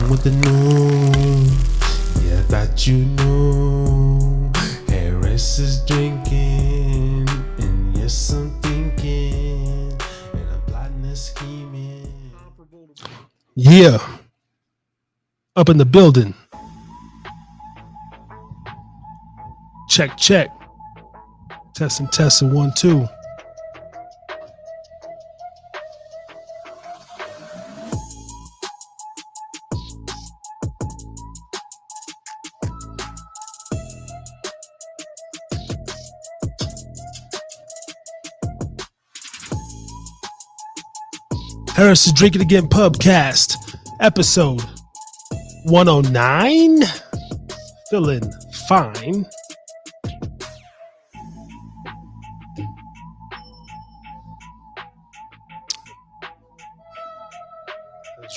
with the news. Yeah, that you knew. Harris is drinking, and yes, I'm thinking, and I'm plotting and scheming. Yeah. Up in the building. Check. Testing 1 2. Harris is Drinking Again Pubcast, episode 109. Feeling fine.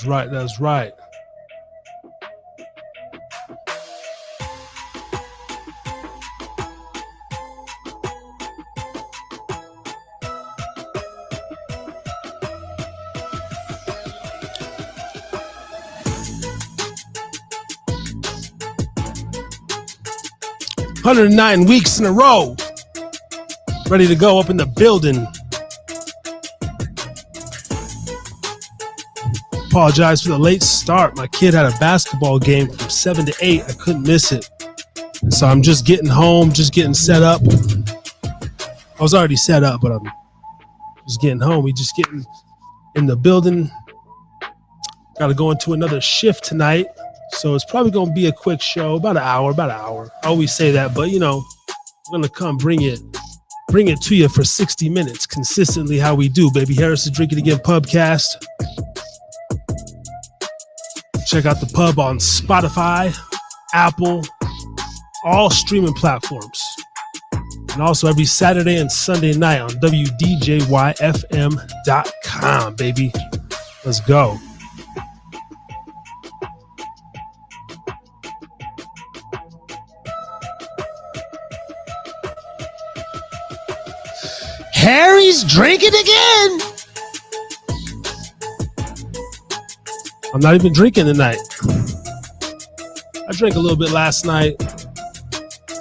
That's right. "109 weeks in a row. Ready to go up in the building." Apologize for the late start. My kid had a basketball game from 7 to 8. I couldn't miss it. And so I'm just getting home, just getting set up. I was already set up, but I'm just getting home. We just getting in the building. Got to go into another shift tonight. So it's probably going to be a quick show, about an hour. I always say that, but I'm going to come bring it to you for 60 minutes consistently, how we do, baby. Harris is Drinking Again Pubcast. Check out the pub on Spotify, Apple, all streaming platforms. And also every Saturday and Sunday night on WDJYFM.com, baby. Let's go. Harry's drinking again. I'm not even drinking tonight. I drank a little bit last night.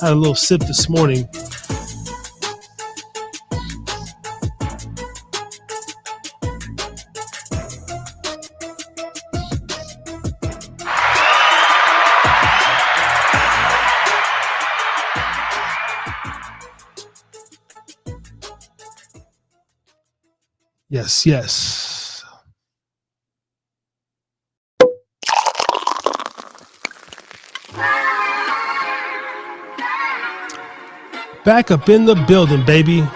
Had a little sip this morning. Yes. Back up in the building, baby.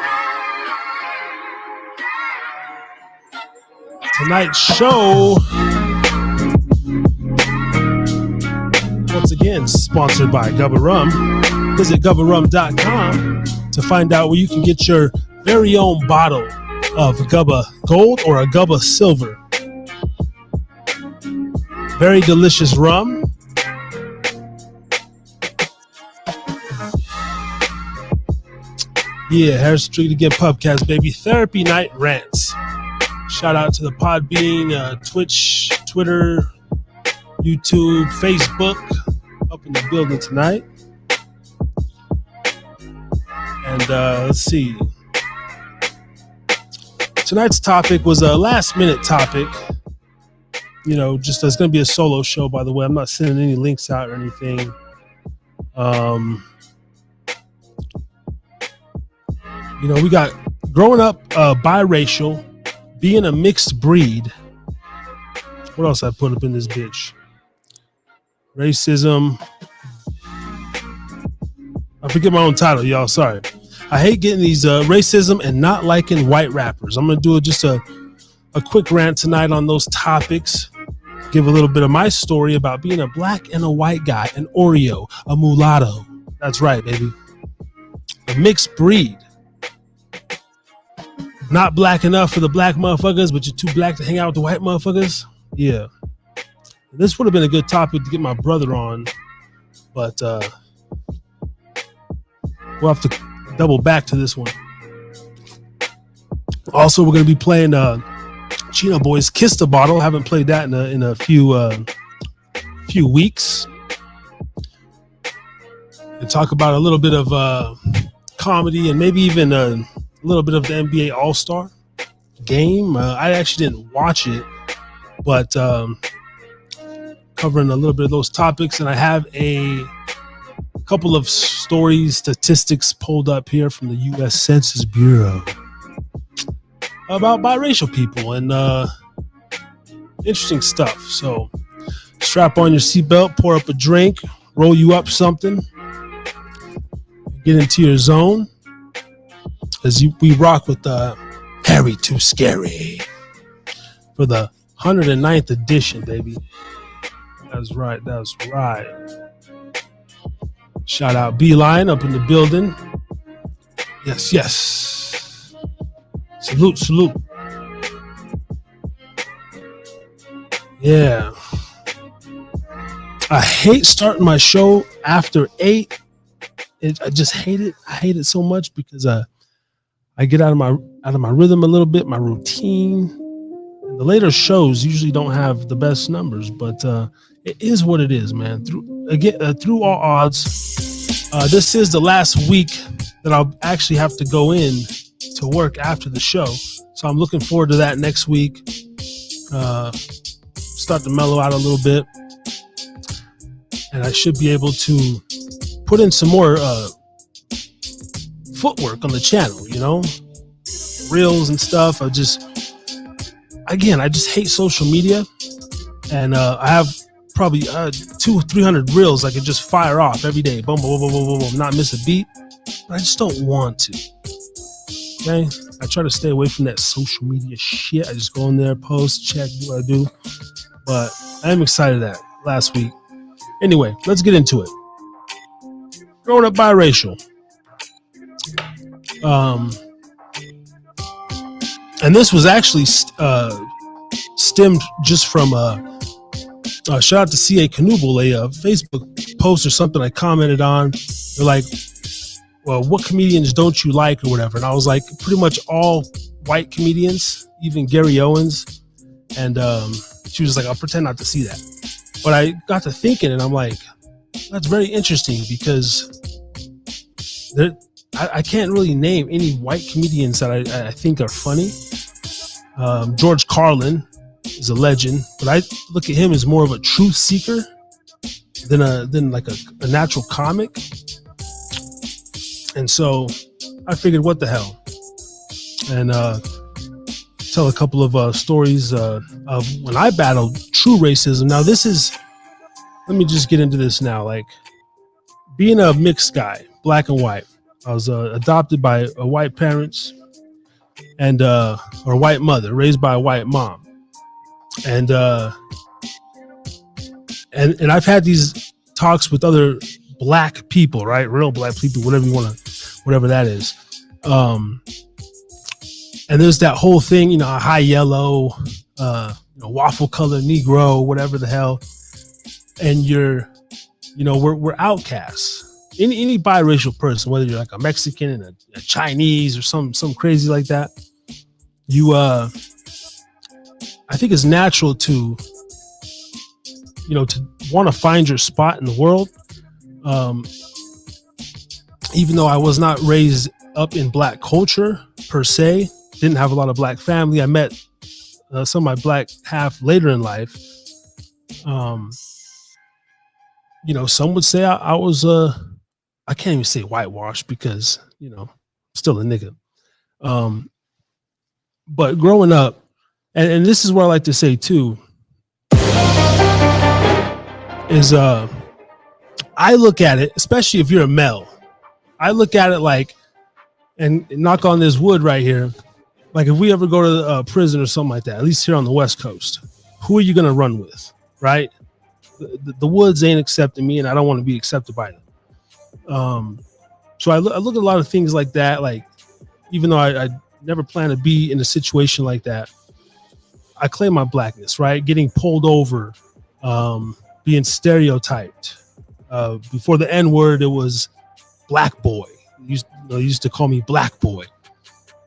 Tonight's show, once again, sponsored by Gubba Rum. Visit GubbaRum.com to find out where you can get your very own bottle of Gubba Gold or a Gubba Silver. Very delicious rum. Yeah, Harris Street Again Pubcast, baby. Therapy Night Rants. Shout out to the Podbean, Twitch, Twitter, YouTube, Facebook, up in the building tonight. And let's see. Tonight's topic was a last minute topic. Just it's going to be a solo show, by the way. I'm not sending any links out or anything. We got growing up biracial, being a mixed breed. What else I put up in this bitch? Racism. I forget my own title, y'all. Sorry. I hate getting these racism and not liking white rappers. I'm going to do just a quick rant tonight on those topics. Give a little bit of my story about being a black and a white guy, an Oreo, a mulatto. That's right, baby. A mixed breed. Not black enough for the black motherfuckers, but you're too black to hang out with the white motherfuckers. Yeah. This would have been a good topic to get my brother on, but we'll have to double back to this one. Also, we're going to be playing Chino Boys Kiss the Bottle. I haven't played that in a few few weeks and talk about a little bit of comedy and maybe even a little bit of the NBA All-Star game. I actually didn't watch it, but covering a little bit of those topics. And I have a couple of statistics pulled up here from the U.S. Census Bureau about biracial people and interesting stuff. So strap on your seatbelt, pour up a drink, roll you up something, get into your zone as we rock with Harry Too Scary for the 109th edition, baby. That's right. Shout out Beeline up in the building. Yes. Salute. Yeah. I hate starting my show after 8. I just hate it. I hate it so much because I get out of my rhythm a little bit, my routine. And the later shows usually don't have the best numbers, but it is what it is, man. Through all odds, this is the last week that I'll actually have to go in to work after the show. So I'm looking forward to that next week. Start to mellow out a little bit. And I should be able to put in some more footwork on the channel, reels and stuff. I just hate social media. And I have probably 200-300 reels I could just fire off every day. Boom, boom, boom, boom, boom, boom, not miss a beat. But I just don't want to. Okay? I try to stay away from that social media shit. I just go in there, post, check, do what I do. But I am excited that last week. Anyway, let's get into it. Growing up biracial. And this was actually stemmed just from shout out to C.A. Knubel, a Facebook post or something I commented on. They're like, well, what comedians don't you like or whatever? And I was like, pretty much all white comedians, even Gary Owens. And she was like, I'll pretend not to see that. But I got to thinking, and I'm like, that's very interesting because I can't really name any white comedians that I think are funny. George Carlin is a legend, but I look at him as more of a truth seeker than like a natural comic. And so I figured, what the hell? And tell a couple of stories of when I battled true racism. Now let me just get into this now. Like, being a mixed guy, black and white, I was adopted by white parents and or a white mother, raised by a white mom. And I've had these talks with other black people, right? Real black people, whatever that is. And there's that whole thing, a high yellow, waffle color Negro, whatever the hell. And we're outcasts. Any biracial person, whether you're like a Mexican and a Chinese or some crazy like that, I think it's natural to want to find your spot in the world. Even though I was not raised up in black culture per se, didn't have a lot of black family. I met some of my black half later in life. Some would say I was I can't even say whitewashed because still a nigga. But growing up, and this is what I like to say too, is I look at it, especially if you're a male, I look at it like, and knock on this wood right here, like if we ever go to prison or something like that, at least here on the West Coast, who are you going to run with, right? The woods ain't accepting me, and I don't want to be accepted by them. So I look at a lot of things like that. Like, even though I never plan to be in a situation like that, I claim my blackness, right? Getting pulled over, being stereotyped. Before the N-word, it was black boy. Used to call me black boy.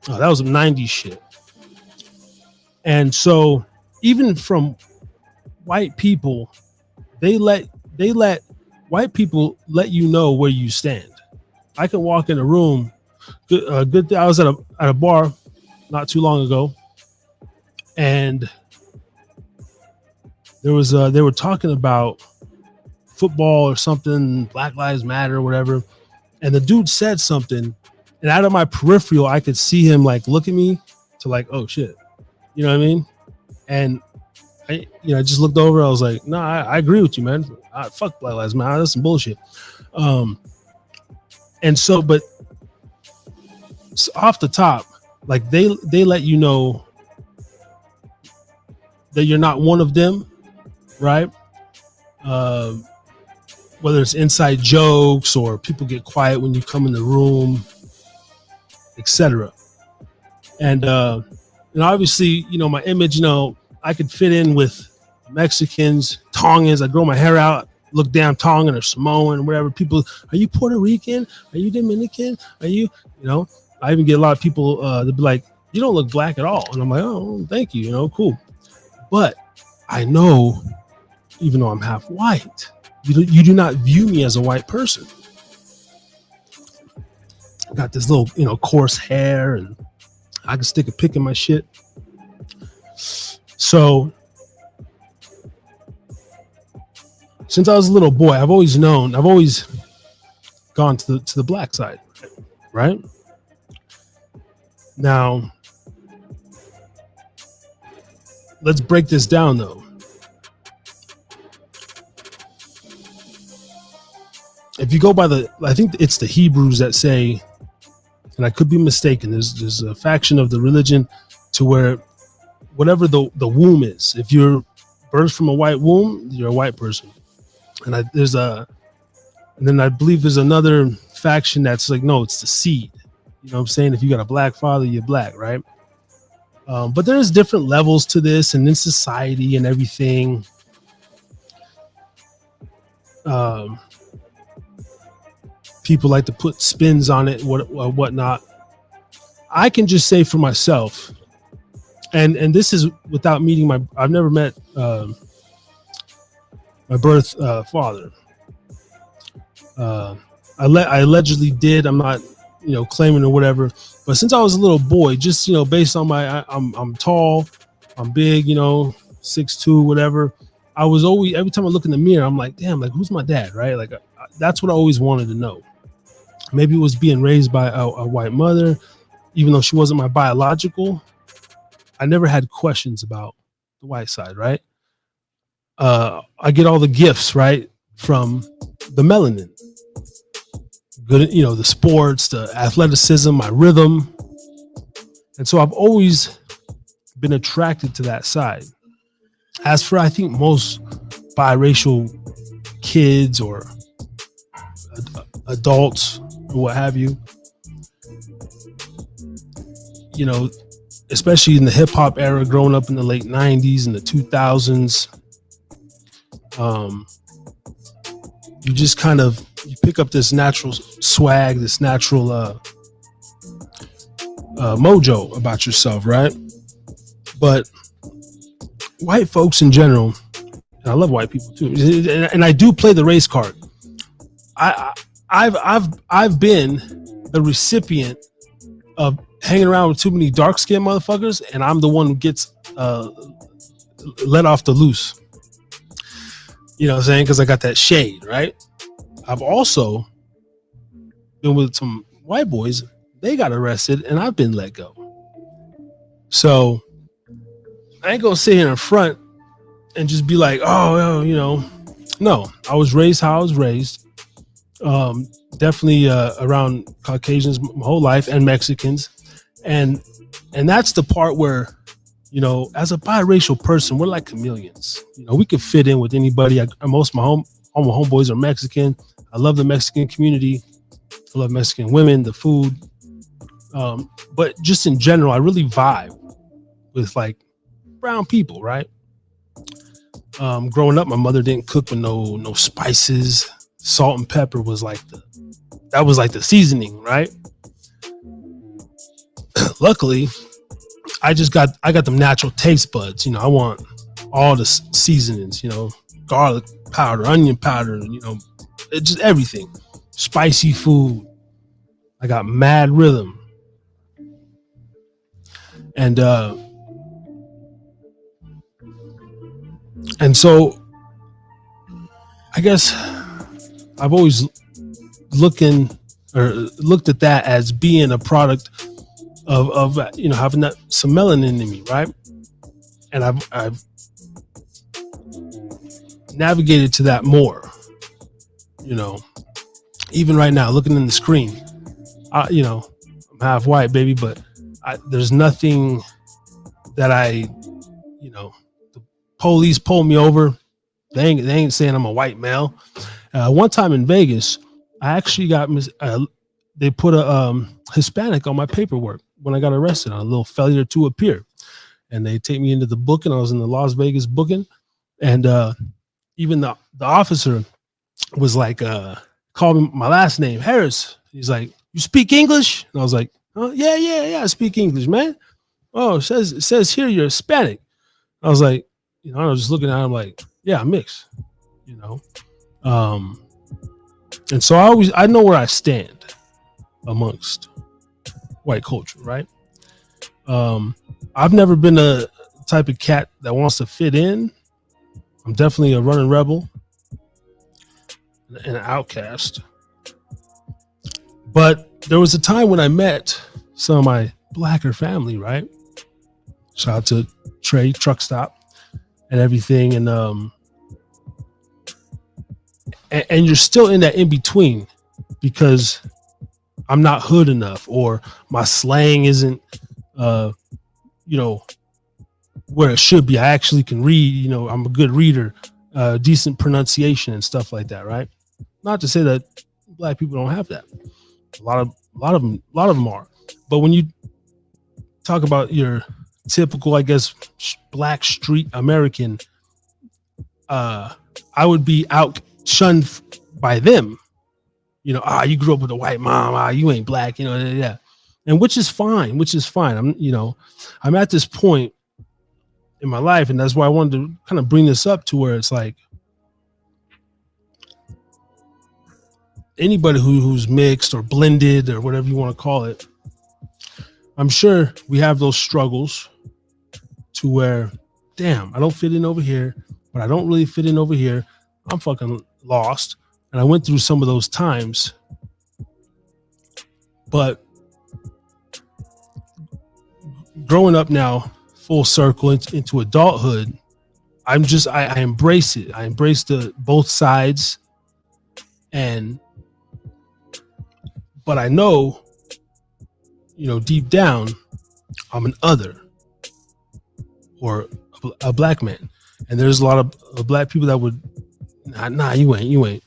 Oh, that was some 90s shit. And so even from white people they let white people let you know where you stand. I can walk in a room. Good. I was at a bar not too long ago, and they were talking about football or something, Black Lives Matter or whatever, and the dude said something, and out of my peripheral, I could see him like look at me to like, oh shit, you know what I mean? And I just looked over. I was like, no, I agree with you, man. Fuck Black Lives Matter. That's some bullshit. And so, but off the top, like they let you know that you're not one of them, right? Whether it's inside jokes or people get quiet when you come in the room, etc. And obviously, my image, I could fit in with Mexicans, Tongans. I grow my hair out, look damn Tongan or Samoan, whatever. People, are you Puerto Rican? Are you Dominican? Are you, I even get a lot of people that be like, you don't look black at all. And I'm like, oh, thank you, cool. But I know, even though I'm half white, you do not view me as a white person. I got this little, coarse hair, and I can stick a pick in my shit. So since I was a little boy, I've always gone to the black side, right? Now, let's break this down though. If you go by I think it's the Hebrews that say, and I could be mistaken, there's a faction of the religion to where whatever the womb is, if you're birthed from a white womb, you're a white person. And then I believe there's another faction that's like, no, it's the seed. You know what I'm saying? If you got a black father, you're black, right? But there's different levels to this, and in society and everything. People like to put spins on it, whatnot. I can just say for myself, and this is without meeting I've never met my birth father. I allegedly did. I'm not, claiming or whatever. But since I was a little boy, just based on I'm tall, I'm big, 6'2", whatever. I was always, every time I look in the mirror, I'm like, damn, like who's my dad, right? Like that's what I always wanted to know. Maybe it was being raised by a white mother, even though she wasn't my biological. I never had questions about the white side, right? I get all the gifts, right, from the melanin. Good, the sports, the athleticism, my rhythm. And so I've always been attracted to that side. As for, I think, most biracial kids or adults or what have you, especially in the hip hop era, growing up in the late 90s and the 2000s, you just kind of, you pick up this natural swag, this natural mojo about yourself, right? But white folks in general, and I love white people too, and I do play the race card. I've been the recipient of hanging around with too many dark skinned motherfuckers, and I'm the one who gets let off the loose. You know what I'm saying? Because I got that shade, right? I've also been with some white boys. They got arrested, and I've been let go. So I ain't gonna sit here in front and just be like, oh, no. I was raised how I was raised. Definitely around Caucasians my whole life, and Mexicans, and that's the part where, as a biracial person, we're like chameleons. We can fit in with anybody. Most of all my homeboys are Mexican. I love the Mexican community. I love Mexican women, the food. But just in general, I really vibe with like brown people, right? Growing up, my mother didn't cook with no spices. Salt and pepper was like the seasoning, right? Luckily, I got them natural taste buds. I want all the seasonings, garlic powder, onion powder, it's just everything. Spicy food. I got mad rhythm. And so I guess I've always looked at that as being a product of having that some melanin in me, right? And I've navigated to that more, even right now looking in the screen. I'm half white, baby, but there's nothing that the police pull me over. They ain't saying I'm a white male. One time in Vegas, I actually got they put a Hispanic on my paperwork when I got arrested on a little failure to appear, and they take me into the booking. I was in the Las Vegas booking, and even the officer was like, called me my last name, Harris. He's like, "You speak English?" And I was like, "Oh, yeah, I speak English, man." "Oh, it says here you're Hispanic." I was like, I was just looking at him like, "Yeah, I'm mixed," and so I know where I stand amongst white culture, right? I've never been a type of cat that wants to fit in. I'm definitely a running rebel and an outcast. But there was a time when I met some of my blacker family, right? Shout out to Trey, Truck Stop, and everything. And you're still in that in between because I'm not hood enough, or my slang isn't, where it should be. I actually can read, I'm a good reader, decent pronunciation and stuff like that, right? Not to say that black people don't have that. A lot of them are. But when you talk about your typical, I guess, black street American, I would be out shunned by them. You grew up with a white mom. You ain't black. Yeah, and which is fine. I'm at this point in my life, and that's why I wanted to kind of bring this up to where it's like anybody who's mixed or blended or whatever you want to call it. I'm sure we have those struggles to where, damn, I don't fit in over here, but I don't really fit in over here. I'm fucking lost. And I went through some of those times. But growing up now, full circle into adulthood, I embrace it. I embrace both sides. But I know, deep down, I'm an other or a black man. And there's a lot of black people that would, nah, you ain't.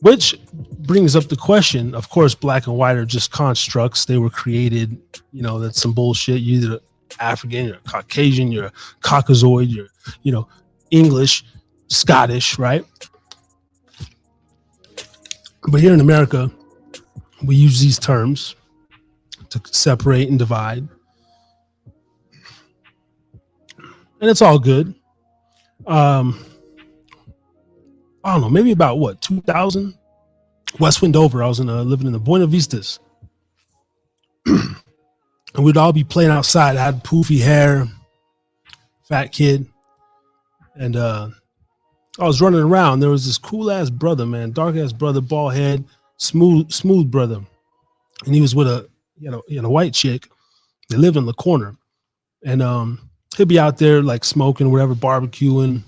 Which brings up the question, of course, black and white are just constructs. They were created, that's some bullshit. You're either African, you're Caucasian, you're a Caucasoid, you're, English, Scottish, right? But here in America, we use these terms to separate and divide. And it's all good. I don't know, maybe about 2000, West Windover. I was living in the Buena Vistas, and we'd all be playing outside. I had poofy hair, fat kid, and I was running around. There was this cool ass brother, man, dark ass brother, bald head, smooth brother, and he was with a white chick. They lived in the corner, and he'd be out there like smoking, whatever, barbecuing,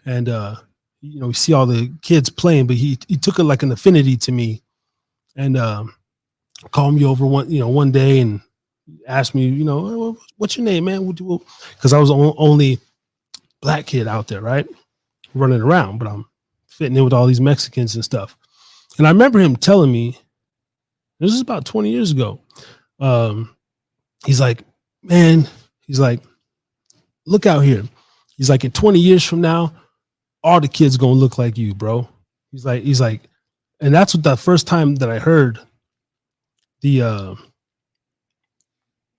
and we see all the kids playing, but he took it like an affinity to me, and called me over one day and asked me, what's your name, man? Because I was the only black kid out there, right, running around, but I'm fitting in with all these Mexicans and stuff. And I remember him telling me, this is about 20 years ago. He's like, man, look out here. He's like, in 20 years from now, all the kids gonna look like you, bro. He's like, and that's what the first time that I heard the,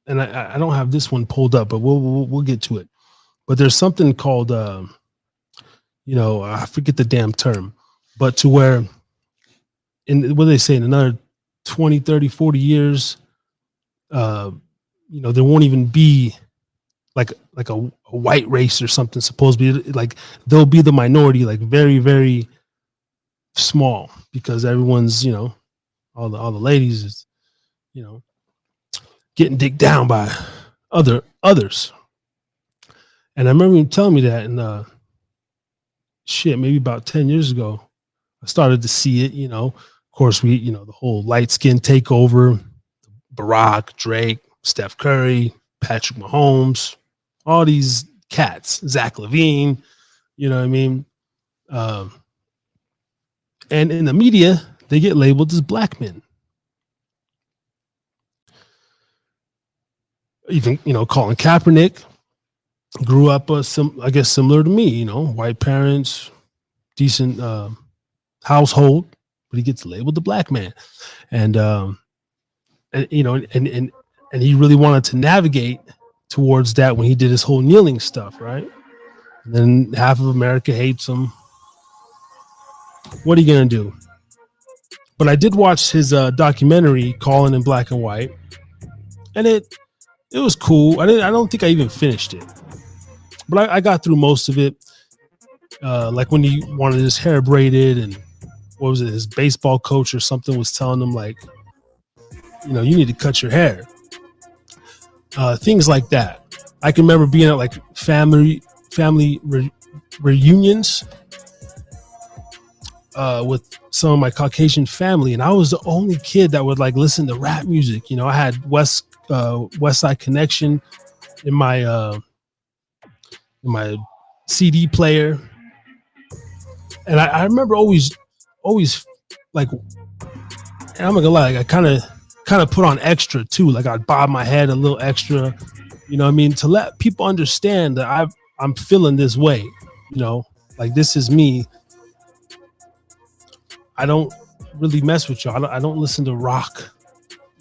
and I don't have this one pulled up, but we'll get to it. but there's something called, I forget the damn term, but to where what do they say, in another 20, 30, 40 years, there won't even be like a white race or something. Supposed to be like they'll be the minority, like very, very small, because everyone's, all the ladies is, getting dicked down by others. And I remember him telling me that, and maybe about 10 years ago, I started to see it. Of course, the whole light skin takeover, Barack, Drake, Steph Curry, Patrick Mahomes, all these cats, Zach Levine, you know what I mean? And in the media, they get labeled as black men. Even, Colin Kaepernick grew up, I guess, similar to me, white parents, decent household, but he gets labeled the black man. And he really wanted to navigate towards that when he did his whole kneeling stuff, right? And then half of America hates him. What are you going to do? But I did watch his documentary, Calling in Black and White, and it was cool. I don't think I even finished it, but I got through most of it. Like when he wanted his hair braided, and what was it? His baseball coach or something was telling him, like, you need to cut your hair. Things like that. I can remember being at like family reunions with some of my Caucasian family, and I was the only kid that would like listen to rap music. I had West Side Connection in my CD player, and I remember always like, and I'm not gonna lie, like, I kind of put on extra too. Like, I'd bob my head a little extra, to let people understand that I'm feeling this way, like this is me. I don't really mess with y'all. I don't listen to rock.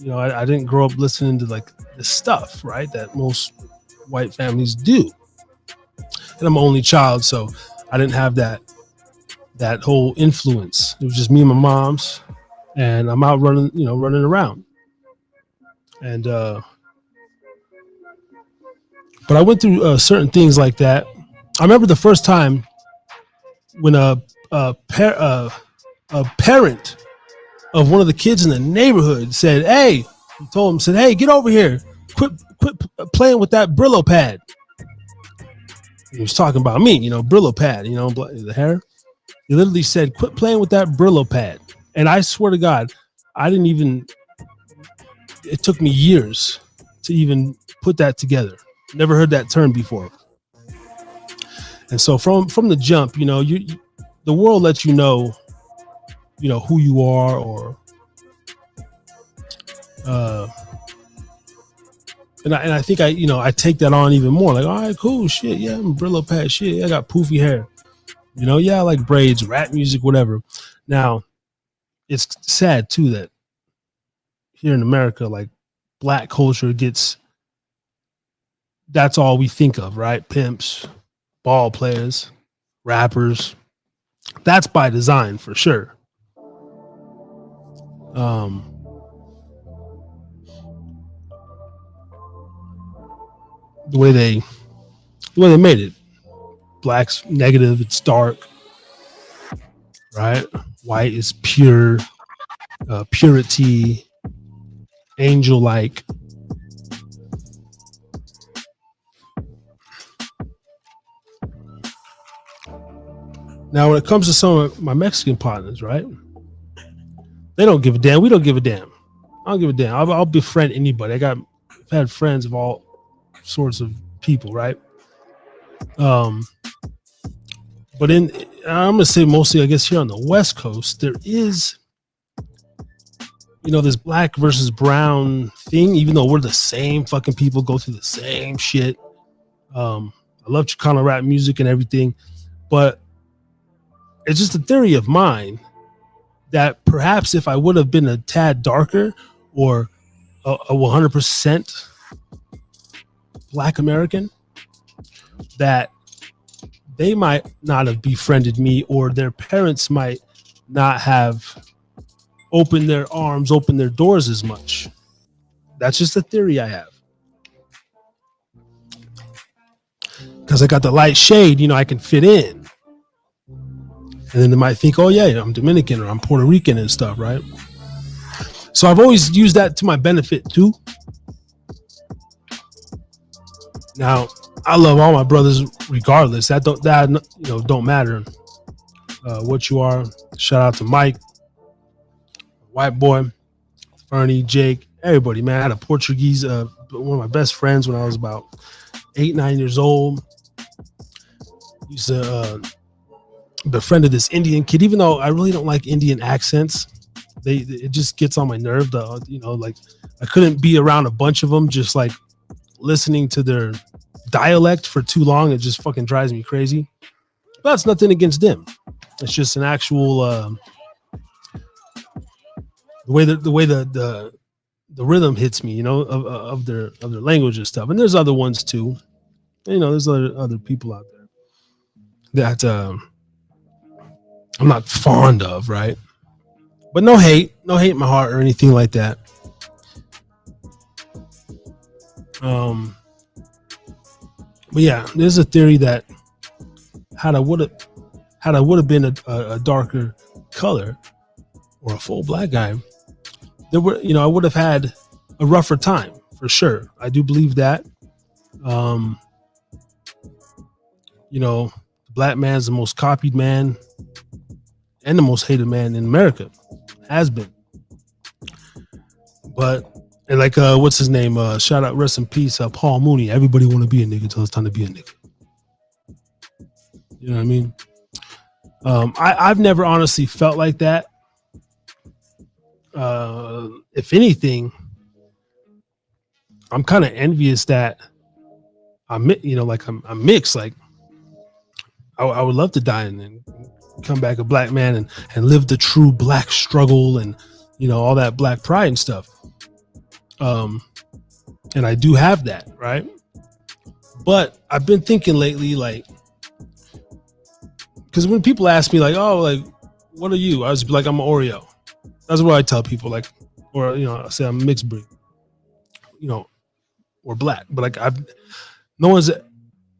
I didn't grow up listening to like this stuff, right? That most white families do. And I'm an only child, so I didn't have that whole influence. It was just me and my mom's, and I'm out running around. And but I went through certain things like that. I remember the first time when a parent of one of the kids in the neighborhood said, "Hey," he told him, "Hey, get over here. Quit playing with that Brillo pad." He was talking about me, Brillo pad, the hair. He literally said, "Quit playing with that Brillo pad." And I swear to God, it took me years to even put that together. Never heard that term before. And so from the jump, the world lets you know who you are, or and I think I take that on even more. Like, all right, cool, shit, yeah, I'm Brillo pad, shit, yeah, I got poofy hair, yeah, I like braids, rap music, whatever. Now, it's sad too that here in America, like, black culture that's all we think of, right? Pimps, ball players, rappers. That's by design for sure. The way they made it. Black's negative, it's dark, right? White is pure, purity, angel-like. Now, when it comes to some of my Mexican partners, right? They don't give a damn. We don't give a damn. I don't give a damn. I'll befriend anybody. I've had friends of all sorts of people, right? But I'm gonna say mostly, I guess, here on the West Coast, there is, this black versus brown thing. Even though we're the same fucking people, go through the same shit. I love Chicano rap music and everything, but it's just a theory of mine that perhaps if I would have been a tad darker, or a 100% black American, that they might not have befriended me, or their parents might not have opened their arms, opened their doors as much. That's just a theory I have. Because I got the light shade, I can fit in. And then they might think, oh, yeah, I'm Dominican or I'm Puerto Rican and stuff, right? So I've always used that to my benefit, too. Now, I love all my brothers regardless. That don't matter what you are. Shout out to Mike, White Boy, Fernie, Jake, everybody, man. I had a Portuguese, one of my best friends when I was about 8-9 years old. Used to befriended this Indian kid, even though I really don't like Indian accents. It just gets on my nerve. Like I couldn't be around a bunch of them, just like listening to their dialect for too long. It just fucking drives me crazy. But that's nothing against them. It's just an actual the way the rhythm hits me, of their language and stuff. And there's other ones too. There's other people out there that I'm not fond of, right? But no hate in my heart or anything like that. But yeah, there's a theory that had I would have been a darker color or a full black guy, I would have had a rougher time for sure. I do believe that. The black man's the most copied man and the most hated man in America, has been. But and like what's his name? Shout out, rest in peace, Paul Mooney. Everybody want to be a nigga until it's time to be a nigga. You know what I mean? I've never honestly felt like that. If anything, I'm kind of envious that I'm mixed. Like I would love to die and come back a black man and live the true black struggle and all that black pride and stuff. And I do have that, right? But I've been thinking lately, like, because when people ask me, like, oh, like, what are you? I was like, I'm an Oreo. That's what I tell people, like, or I say I'm mixed breed, or black. But like, no one's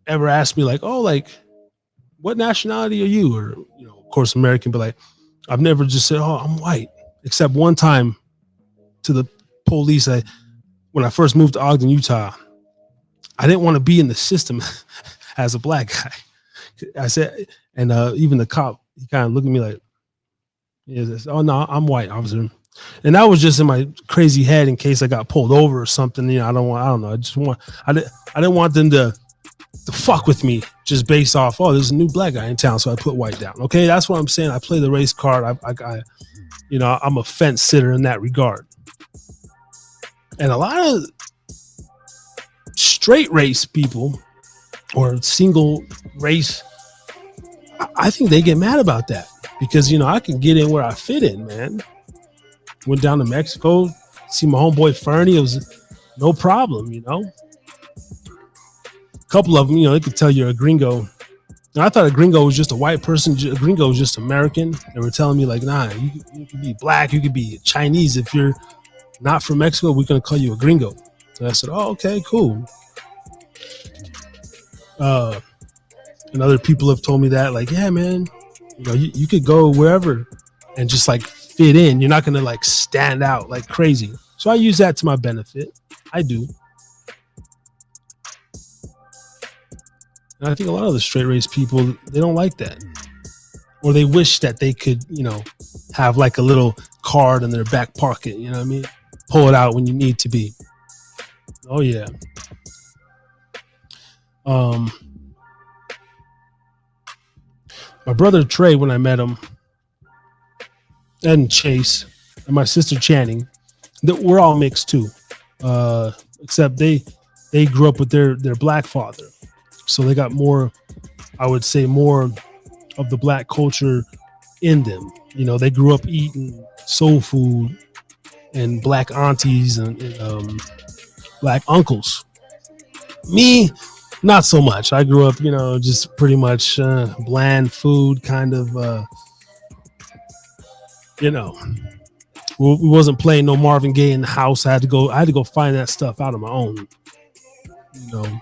ever asked me, like, oh, like, what nationality are you? Or of course, American. But like, I've never just said, oh, I'm white, except one time to the police. When I first moved to Ogden, Utah, I didn't want to be in the system as a black guy. I said, and even the cop, he kind of looked at me like, oh no, I'm white, officer. And that was just in my crazy head in case I got pulled over or something. I don't know. I didn't want them to fuck with me just based off, oh, there's a new black guy in town, so I put white down. Okay, that's what I'm saying. I play the race card. I'm a fence sitter in that regard. And a lot of straight race people or single race, I think they get mad about that because, I can get in where I fit in, man. Went down to Mexico, see my homeboy Fernie. It was no problem, A couple of them, they could tell you're a gringo. And I thought a gringo was just a white person. A gringo was just American. They were telling me like, nah, you could be black. You could be Chinese. If you're not from Mexico, we're going to call you a gringo. So I said, oh, okay, cool. And other people have told me that, like, yeah, man, you could go wherever and just like fit in. You're not going to like stand out like crazy. So I use that to my benefit. I do. And I think a lot of the straight race people, they don't like that. Or they wish that they could, have like a little card in their back pocket. You know what I mean? Pull it out when you need to be. Oh, yeah. My brother Trey, when I met him, and Chase, and my sister Channing, we're all mixed too. Except they grew up with their black father. So they got more, I would say, more of the black culture in them. They grew up eating soul food and black aunties and black uncles. Me, Not so much. I grew up, just pretty much bland food, kind of. You know, we wasn't playing no Marvin Gaye in the house. I had to go. I had to go find that stuff out on my own. You know,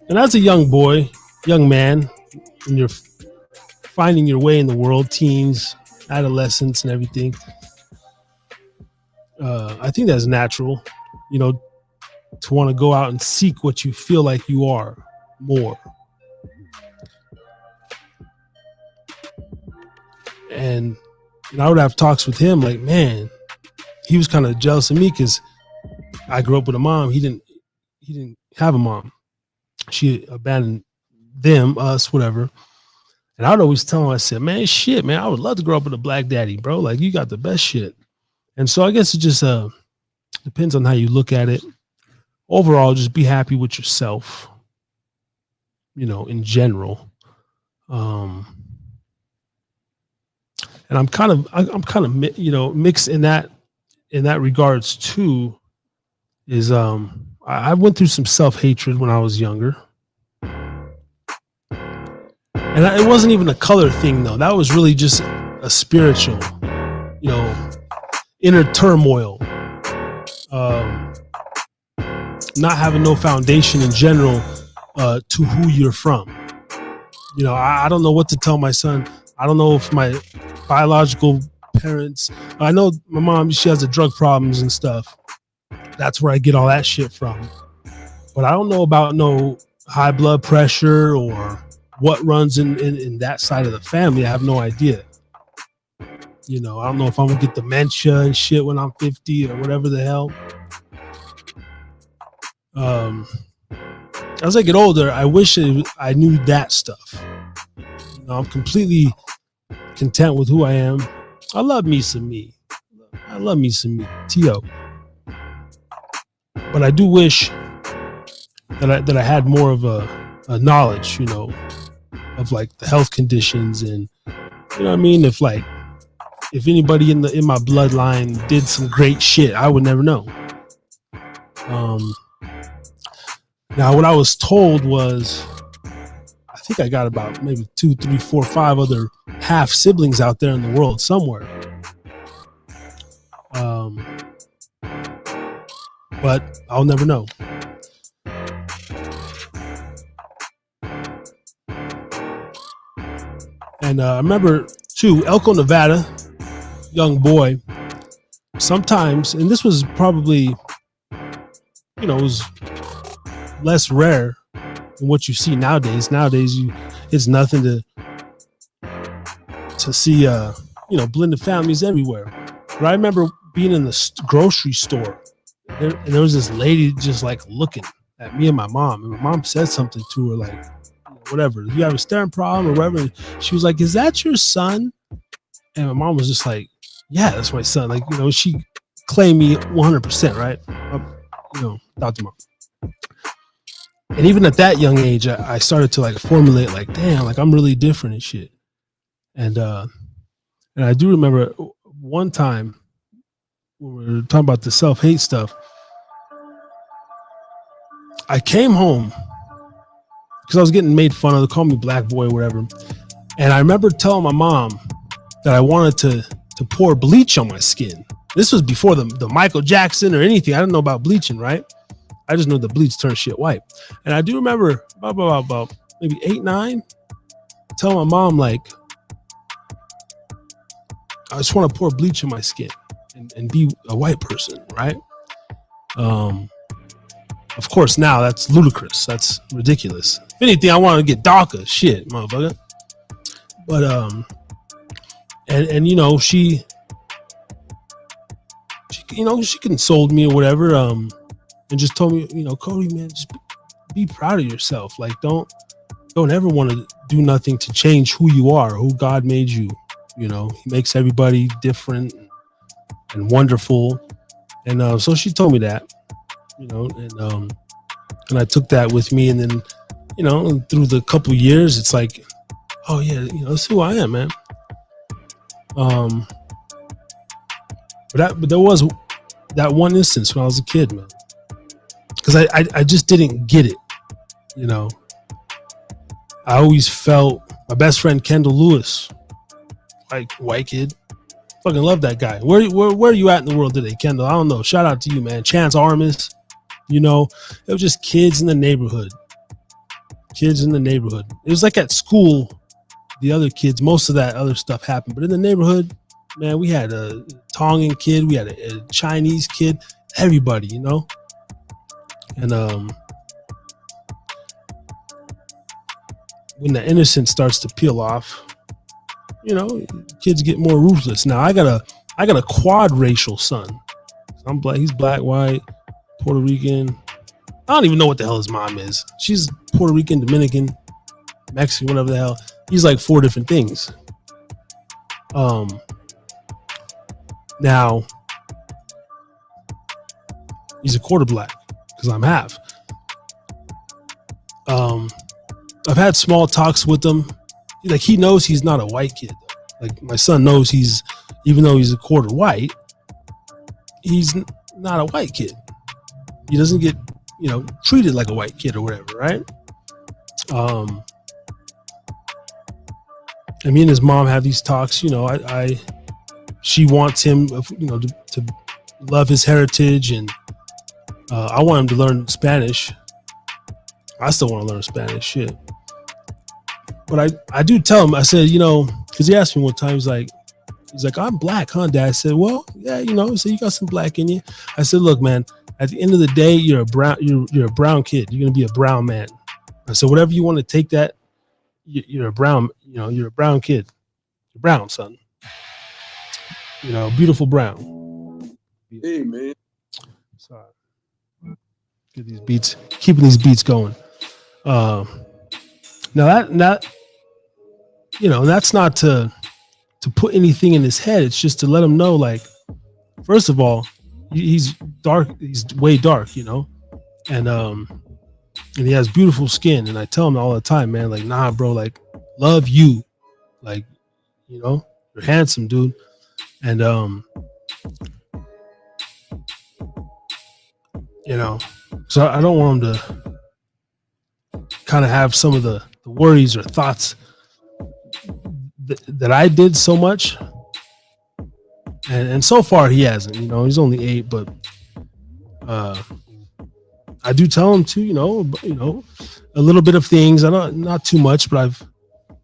and as a young boy, young man, when you're finding your way in the world, teens, adolescence, and everything, I think that's natural. You know, to want to go out and seek what you feel like you are more. And I would have talks with him like, man, he was kind of jealous of me because I grew up with a mom. He didn't have a mom. She abandoned them, us, whatever. And I would always tell him, I said, man, shit, man, I would love to grow up with a black daddy, bro. Like, you got the best shit. And so I guess it just depends on how you look at it. Overall, just be happy with yourself, in general. And I'm kind of mixed in that regards too. Is I went through some self-hatred when I was younger. And it wasn't even a color thing, though. That was really just a spiritual, inner turmoil. Not having no foundation in general to who you're from. I don't know what to tell my son. I don't know if my biological parents, I know my mom, she has the drug problems and stuff. That's where I get all that shit from. But I don't know about no high blood pressure or what runs in that side of the family. I have no idea. I don't know if I'm gonna get dementia and shit when I'm 50 or whatever the hell. As I get older, I wish I knew that stuff. I'm completely content with who I am. I love me some me. I love me some me. T.O. But I do wish that I had more of a knowledge, of like the health conditions and what I mean. If anybody in my bloodline did some great shit, I would never know. Now what I was told was, I think I got about maybe 2, 3, 4, 5 other half siblings out there in the world somewhere. But I'll never know. And I remember too, Elko, Nevada, young boy, sometimes, and this was probably, it was less rare than what you see nowadays. Nowadays, it's nothing to see, blended families everywhere. But I remember being in the grocery store, and there was this lady just like looking at me and my mom, and my mom said something to her like, whatever, you have a staring problem or whatever. And she was like, "Is that your son?" And my mom was just like, "Yeah, that's my son." Like, she claimed me 100%, right? Dr. Mom. And even at that young age, I started to like formulate like, damn, like I'm really different and shit. And I do remember one time when we were talking about the self-hate stuff, I came home because I was getting made fun of. They called me black boy or whatever. And I remember telling my mom that I wanted to pour bleach on my skin. This was before the Michael Jackson or anything. I didn't know about bleaching, right? I just know the bleach turns shit white. And I do remember about maybe 8, 9, telling my mom, like, I just want to pour bleach on my skin and be a white person, right? Of course, now that's ludicrous. That's ridiculous. If anything, I want to get darker. Shit, motherfucker. But and she consoled me or whatever. And just told me, Cody, man, just be proud of yourself. Like, don't ever want to do nothing to change who you are, who God made you. He makes everybody different and wonderful. And so she told me that, and I took that with me. And then, through the couple years, it's like, oh yeah, that's who I am, man. But there was that one instance when I was a kid, man. because I just didn't get it. You know, I always felt my best friend Kendall Lewis, like white kid, fucking love that guy. Where are you at in the world today, Kendall? I don't know. Shout out to you, man. Chance Armis, you know, it was just kids in the neighborhood. Kids in the neighborhood. It was like at school, the other kids, most of that other stuff happened, but in the neighborhood, man, we had a Tongan kid, we had a Chinese kid, everybody, you know, and when the innocence starts to peel off, you know, kids get more ruthless. Now I got a quad racial son. I'm black. He's black, white, Puerto Rican. I don't even know what the hell his mom is. She's Puerto Rican, Dominican, Mexican, whatever the hell. He's like 4 different things. Now he's a quarter black because I'm half. I've had small talks with him. Like, he knows he's not a white kid. Like, my son knows even though he's a quarter white, he's not a white kid. He doesn't get, you know, treated like a white kid or whatever, right? And me and his mom have these talks. You know, she wants him, you know, to love his heritage, and I want him to learn Spanish. I still want to learn Spanish, shit. But I do tell him, I said, you know, because he asked me one time, he's like, I'm black, huh, Dad? I said, well, yeah, you know, so you got some black in you. I said, look, man, at the end of the day, you're a brown kid. You're gonna be a brown man. I said, whatever you want to take that, you're a brown, you know, you're a brown kid. You're brown, son. You know, beautiful brown. Hey, man. Sorry. Get these beats, keeping these beats going. Now that you know, that's not to put anything in his head. It's just to let him know, like, first of all, he's dark. He's way dark, you know, and he has beautiful skin. And I tell him all the time, man, like, nah, bro, like, love you, like, you know, you're handsome, dude. And you know, so I don't want him to kind of have some of the worries or thoughts that I did so much, and so far he hasn't. You know, he's only 8, but I do tell him to, you know, a little bit of things. I don't, not too much, but I've,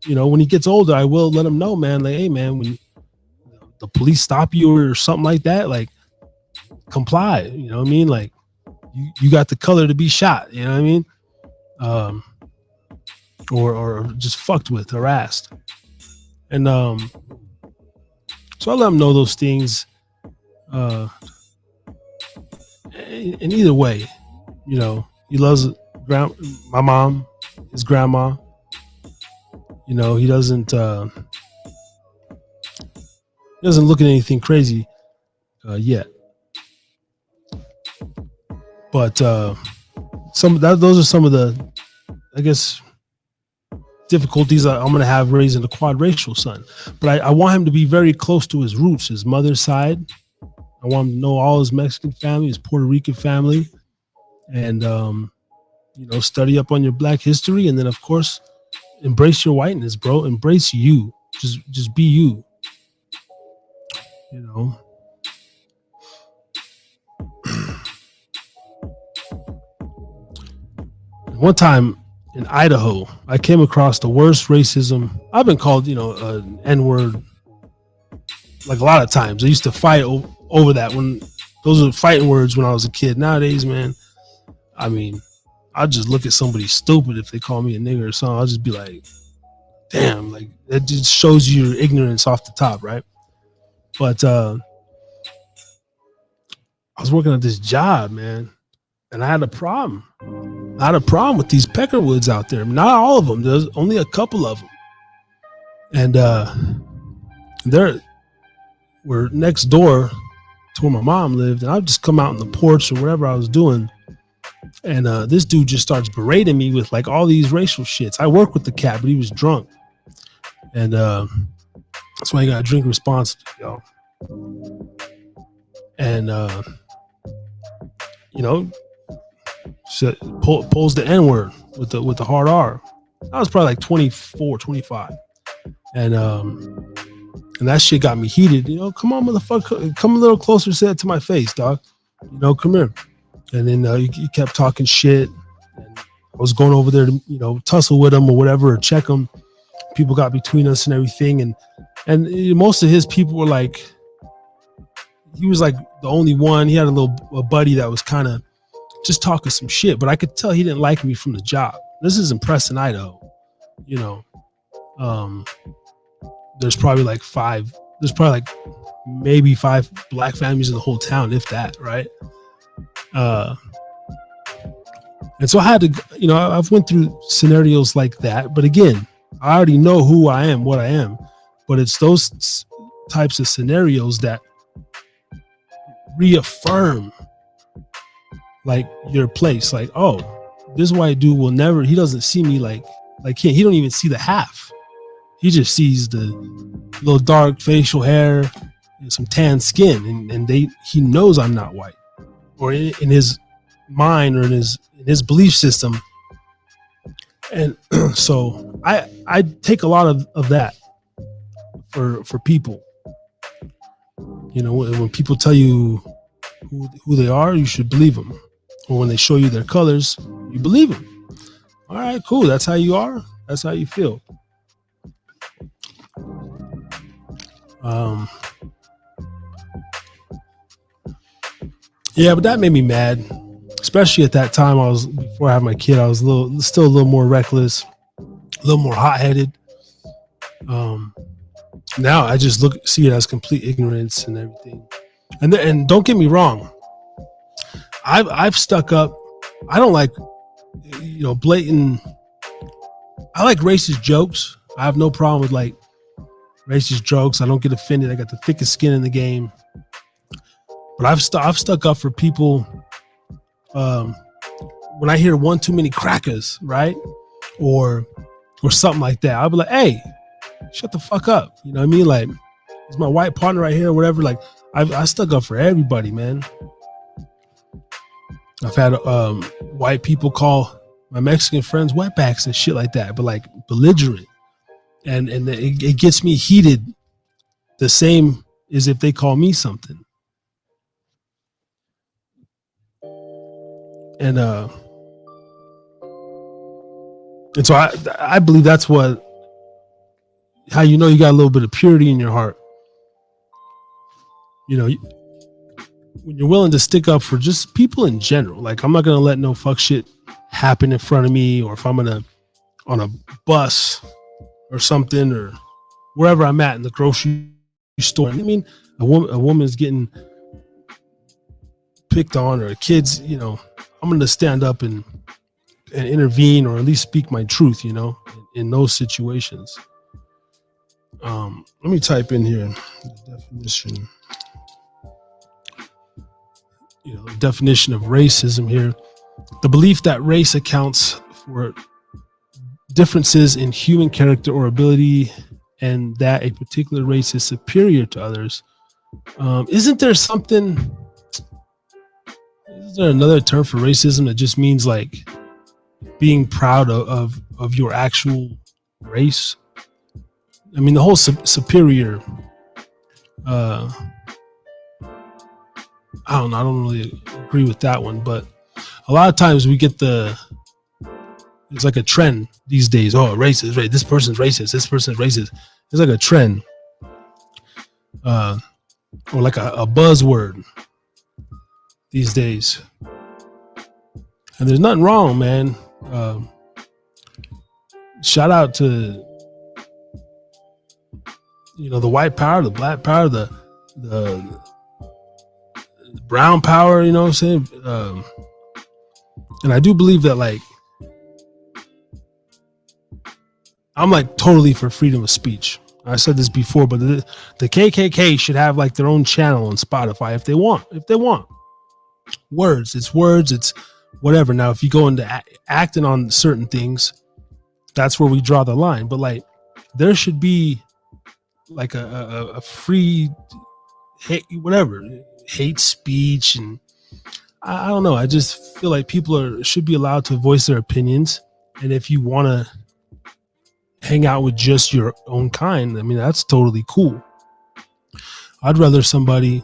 you know, when he gets older, I will let him know, man. Like, hey, man, when the police stop you or something like that, like, comply. You know what I mean? Like, you got the color to be shot. You know what I mean? Or just fucked with, harassed. And so I let him know those things. And either way, you know, he loves my mom, his grandma. You know, he doesn't look at anything crazy yet. But those are some of the, I guess, difficulties I'm going to have raising a quadracial son. But I want him to be very close to his roots, his mother's side. I want him to know all his Mexican family, his Puerto Rican family, and you know, study up on your Black history, and then of course embrace your whiteness, bro. Embrace you. Just be you. You know. One time in Idaho, I came across the worst racism. I've been called, you know, an N-word like a lot of times. I used to fight over that when those were fighting words when I was a kid. Nowadays, man, I mean, I'll just look at somebody stupid if they call me a nigger or something. I'll just be like, damn, like, that just shows you your ignorance off the top, right? But I was working at this job, man, and I had a problem. I had a problem with these peckerwoods out there. Not all of them. There's only a couple of them. And we're next door to where my mom lived. And I'd just come out on the porch or whatever I was doing. And this dude just starts berating me with like all these racial shits. I work with the cat, but he was drunk. And that's why you got to drink responsibly, y'all. And, you know, pulls the N word with the hard R. I was probably like 24, 25, and that shit got me heated. Come on, motherfucker, come a little closer, say it to my face, dog. Come here. And then he kept talking shit. And I was going over there to tussle with him or whatever, or check him. People got between us and everything, and most of his people were like, he was like the only one. He had a buddy that was kind of just talking some shit, but I could tell he didn't like me from the job. This is in Preston, Idaho. There's probably like maybe 5 black families in the whole town, if that, right? And so I had to, I've went through scenarios like that, but again, I already know who I am, what I am, but it's those types of scenarios that reaffirm like your place. Like, oh, this white dude will never, he doesn't see me like him. He don't even see the half. He just sees the little dark facial hair and some tan skin, and he knows I'm not white, or in his mind or in his belief system. And so I take a lot of that for people. When people tell you who they are, you should believe them. Or when they show you their colors, you believe them. All right, cool. That's how you are. That's how you feel. Yeah, but that made me mad, especially at that time. Before I had my kid, I was still a little more reckless, a little more hot-headed. Now I just see it as complete ignorance and everything. And don't get me wrong, I've stuck up. I don't like, blatant. I like racist jokes. I have no problem with like racist jokes. I don't get offended. I got the thickest skin in the game. But I've stuck up for people when I hear one too many crackers, right? Or something like that. I'll be like, hey, shut the fuck up. You know what I mean? Like, it's my white partner right here or whatever. Like, I stuck up for everybody, man. I've had white people call my Mexican friends wetbacks and shit like that, but like belligerent. And it gets me heated the same as if they call me something. And so I believe that's how you got a little bit of purity in your heart. When you're willing to stick up for just people in general. Like, I'm not gonna let no fuck shit happen in front of me, or if I'm on a bus or something, or wherever I'm at in the grocery store. I mean, a woman's getting picked on, or a kid's, I'm going to stand up and intervene, or at least speak my truth, in those situations. Let me type in here the definition. Definition of racism here. The belief that race accounts for differences in human character or ability, and that a particular race is superior to others. Isn't there another term for racism that just means like being proud of your actual race? I mean, the whole superior, I don't really agree with that one, but a lot of times we get it's like a trend these days. Oh, racist, right? This person's racist. This person's racist. It's like a trend, or like a buzzword these days. And there's nothing wrong, man. Shout out to the white power, the black power, the brown power. You know what I'm saying? And I do believe that, like, I'm like totally for freedom of speech. I said this before, but the KKK should have like their own channel on Spotify if they want. Words, it's whatever. Now, if you go into acting on certain things, that's where we draw the line. But like, there should be like a free hate speech and I don't know. I just feel like people should be allowed to voice their opinions, and if you want to hang out with just your own kind, I mean, that's totally cool. I'd rather somebody,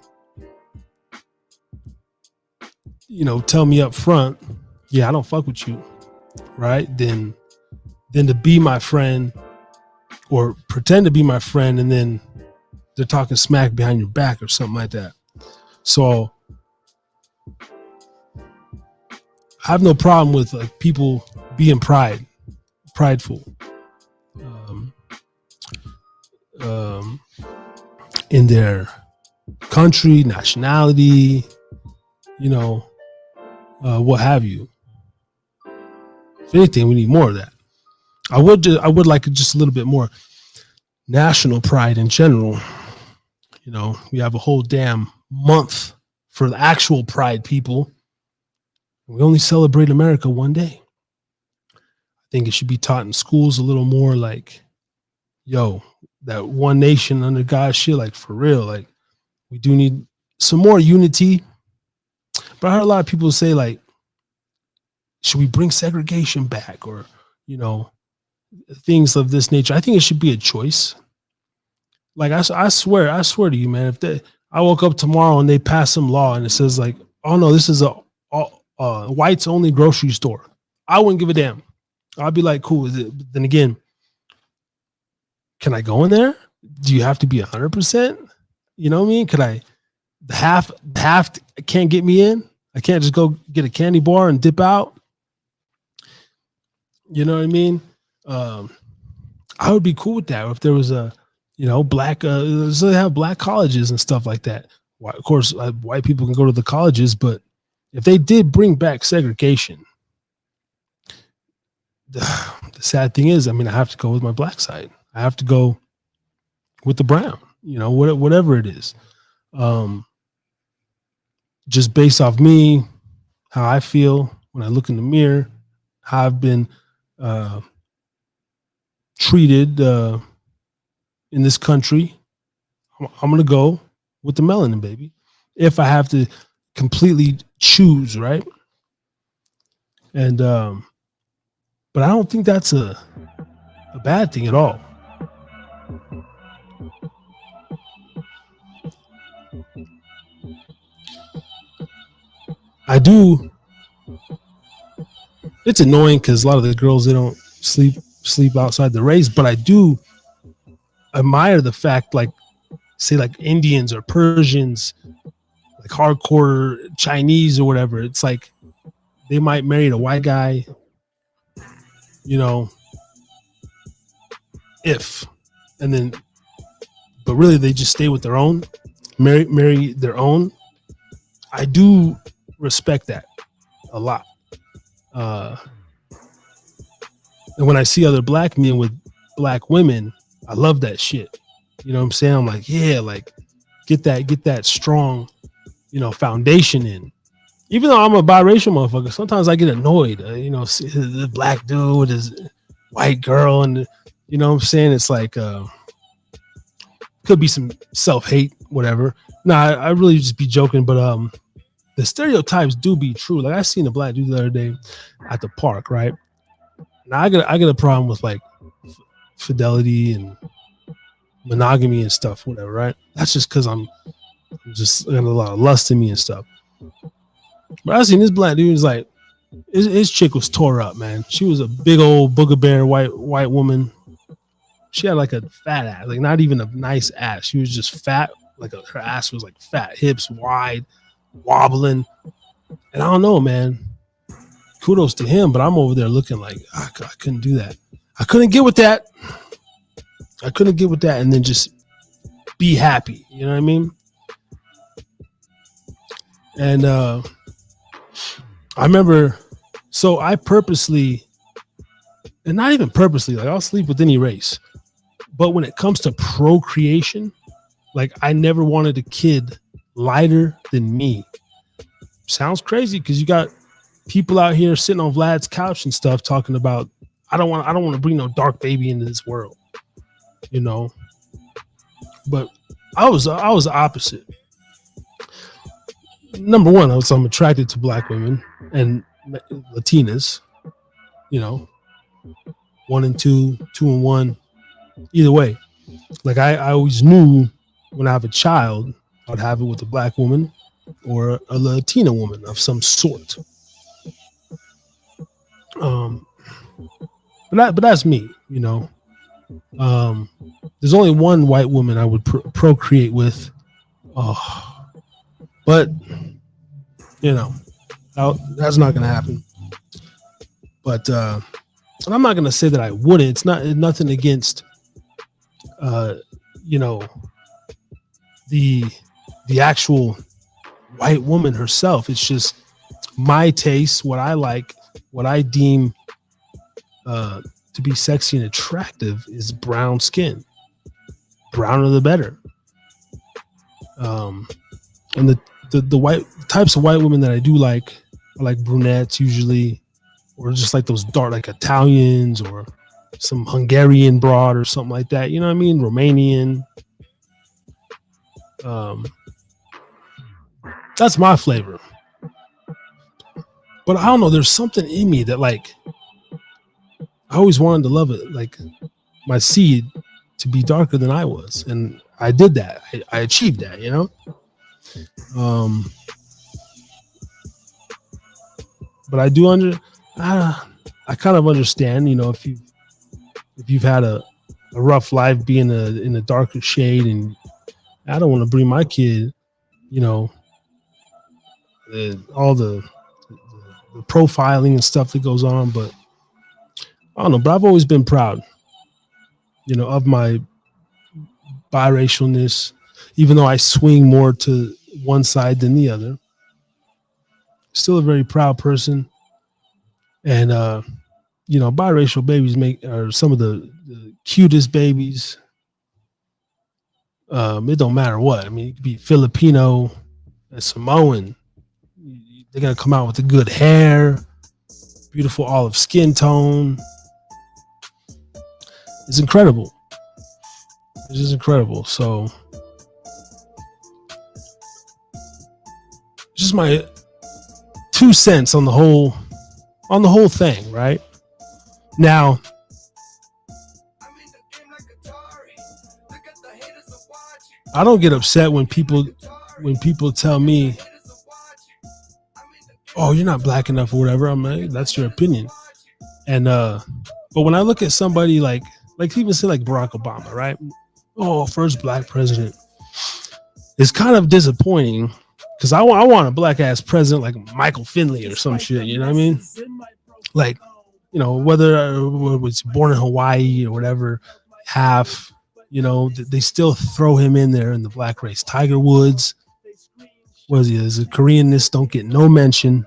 tell me up front, yeah, I don't fuck with you, right? Than to be my friend or pretend to be my friend, and then they're talking smack behind your back or something like that. So I have no problem with like people being prideful, um, um, in their country, nationality, what have you. If anything, we need more of that. I would like just a little bit more national pride in general. We have a whole damn month for the actual pride people. We only celebrate America one day. I think it should be taught in schools a little more, like, yo, that one nation under God shit, like for real. Like, we do need some more unity. But I heard a lot of people say, like, should we bring segregation back, or, things of this nature? I think it should be a choice. Like, I swear to you, man, if I woke up tomorrow and they pass some law and it says like, oh no, this is a whites only grocery store, I wouldn't give a damn. I'd be like, cool. But then again, can I go in there? Do you have to be 100%? You know what I mean? Could I, the half can't get me in? I can't just go get a candy bar and dip out. You know what I mean? I would be cool with that if there was a, black, so they have black colleges and stuff like that. Of course, white people can go to the colleges, but if they did bring back segregation, the sad thing is, I mean, I have to go with my black side. I have to go with the brown, whatever it is. Just based off me, how I feel when I look in the mirror, how I've been treated in this country, I'm going to go with the melanin, baby. If I have to completely choose, right? And, but I don't think that's a bad thing at all. I do. It's annoying because a lot of the girls, they don't sleep outside the race, but I do admire the fact, like, say like Indians or Persians, like hardcore Chinese or whatever. It's like they might marry a white guy, and then, but really they just stay with their own, marry their own. I do respect that a lot. And when I see other black men with black women, I love that shit. You know what I'm saying? I'm like, yeah, like get that strong, foundation in. Even though I'm a biracial motherfucker, sometimes I get annoyed. See the black dude with his white girl, and you know what I'm saying? It's like could be some self-hate, whatever. No, I really just be joking, but the stereotypes do be true. Like I seen a black dude the other day at the park, right? Now I get a problem with like fidelity and monogamy and stuff, whatever, right? That's just because I'm just got a lot of lust in me and stuff. But I seen this black dude was like, his chick was tore up, man. She was a big old booger bear white woman. She had like a fat ass, like not even a nice ass. She was just fat, like her ass was like fat, hips wide, wobbling. And I don't know, man. Kudos to him, but I'm over there looking like I couldn't do that. I couldn't get with that. And then just be happy. You know what I mean? And I remember, so I purposely, and not even purposely, like I'll sleep with any race. But when it comes to procreation, like I never wanted a kid lighter than me. Sounds crazy because you got people out here sitting on Vlad's couch and stuff talking about I don't want to bring no dark baby into this world, But I was the opposite. number one, I'm attracted to black women and Latinas. You know, 1 and 2, 2 and 1. Either way, like I always knew when I have a child, I'd have it with a black woman or a Latina woman of some sort. But that's me, you know. There's only one white woman I would procreate with. But you know, that's not gonna happen. But and I'm not gonna say that I wouldn't. It's nothing against, you know, the actual white woman herself. It's just my taste, what I like, what I deem to be sexy and attractive is brown skin. Browner the better. And the white types of white women that I do like are like brunettes usually, or just like those dark, like Italians or some Hungarian broad or something like that. You know what I mean? Romanian. That's my flavor. But I don't know. There's something in me that, like, I always wanted to love it, like my seed to be darker than I was, and I did that. I achieved that, you know. But I do I kind of understand, you know, if you've had a rough life being in a darker shade, and I don't want to bring my kid, you know, all the profiling and stuff that goes on. But I don't know, but I've always been proud, you know, of my biracialness, even though I swing more to one side than the other. Still a very proud person. And, you know, biracial babies are some of the cutest babies. It don't matter what. I mean, it could be Filipino and Samoan. They're going to come out with the good hair, beautiful olive skin tone. It's incredible. It's just incredible. So, just my 2 cents on the whole thing, right? Now, I don't get upset when people tell me, "Oh, you're not black enough" or whatever. I'm like, that's your opinion. And but when I look at somebody like even say like Barack Obama, right? Oh, first black president. It's kind of disappointing because I want a black ass president like Michael Finley or some shit. You know what I mean? Like, you know, whether was born in Hawaii or whatever, half, you know, they still throw him in there in the black race. Tiger Woods, what is he? Is a Koreanness, don't get no mention.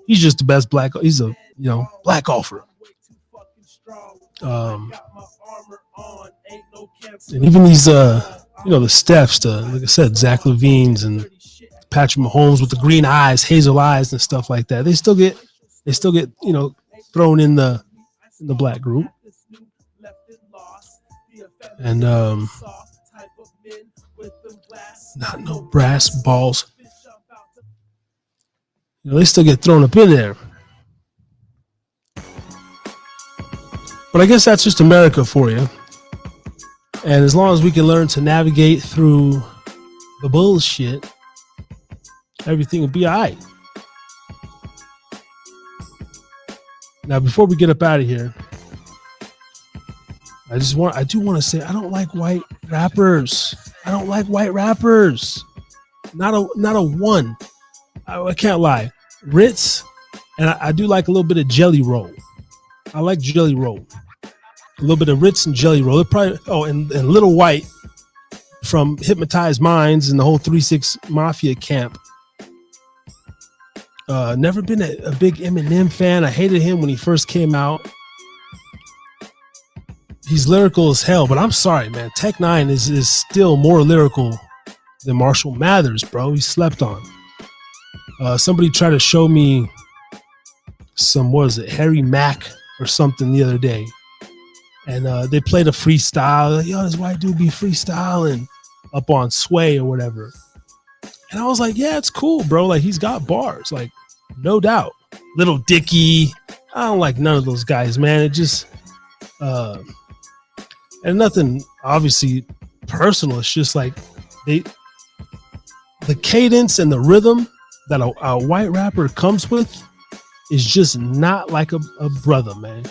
He's just the best black. He's a, you know, black golfer. And even these, you know, the Stephs, like I said, Zach LaVine's and Patrick Mahomes with the green eyes, hazel eyes, and stuff like that. They still get, you know, thrown in the black group. And not no brass balls. You know, they still get thrown up in there. But I guess that's just America for you. And as long as we can learn to navigate through the bullshit, everything will be all right. Now, before we get up out of here, I do want to say I don't like white rappers. I don't like white rappers. Not a one. I can't lie. Ritz, and I do like a little bit of Jelly Roll. I like Jelly Roll. A little bit of Ritz and Jelly Roll. And Little White from Hypnotized Minds and the whole 3-6 Mafia camp. Never been a big Eminem fan. I hated him when he first came out. He's lyrical as hell, but I'm sorry, man. Tech Nine is still more lyrical than Marshall Mathers, bro. He slept on. Somebody tried to show me some, what is it, Harry Mack or something the other day. And they played a freestyle. Like, yo, this white dude be freestyling up on Sway or whatever. And And I was like, yeah, it's cool, bro. Like, he's got bars, like, no doubt. Little Dicky, I don't like none of those guys, man. It just, and nothing obviously personal. It's just like the cadence and the rhythm that a white rapper comes with is just not like a brother, man.